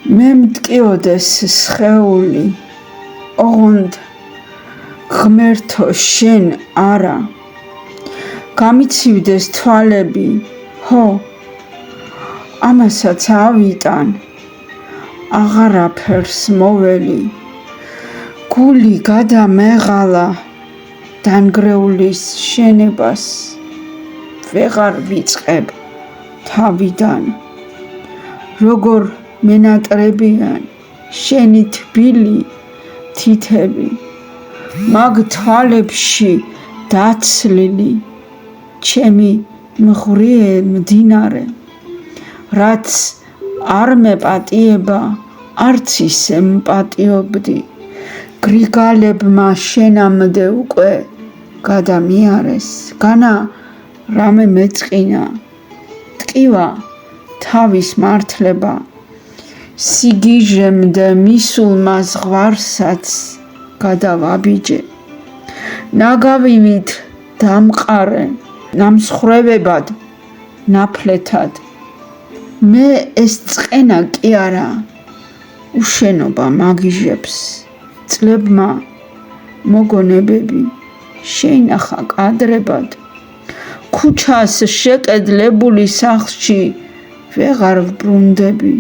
მე მტკიოდეს სხეული ოღონდ ღმერთო შენ არა გამიცივდეს თვალები ჰო ამასაც ავიტან აღარაფერს მოველი გული გადამეღალა დანგრეულის შენებას ვეღარ ვიწყებ თავიდან როგორ მენატრებიან შენი თბილი თითები მაგ თვალებში დაცლილი ჩემი მღვრიე მდინარე რაც არ მეპატიება არც ისე მპატიობდი გრიგალებმა შენამდე უკვე გადამიარეს განა რამე მეწყინა ტკივა თავის მართლება სიგიჟემდე მისულმა ზღვარსაც გადავაბიჯე ნაგავივით დამყარე ნამსხვრევებად ნაფლეთად მე ეს წყენა კი არა უშენობა მაგიჟებს წლებმა მოგონებები შეინახა კადრებად ქუჩას შეკედლებული სახლში ვეღარ ვბრუნდები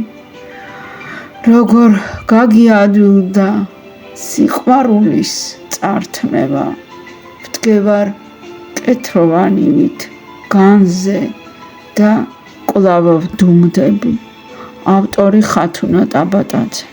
როგორ გაგიადვილდა სიყვარულის წართმევა ვდგევარ კეთროვანივით განზე და კვლავ ვდუმდები ავტორი ხათუნა ტაბატაძე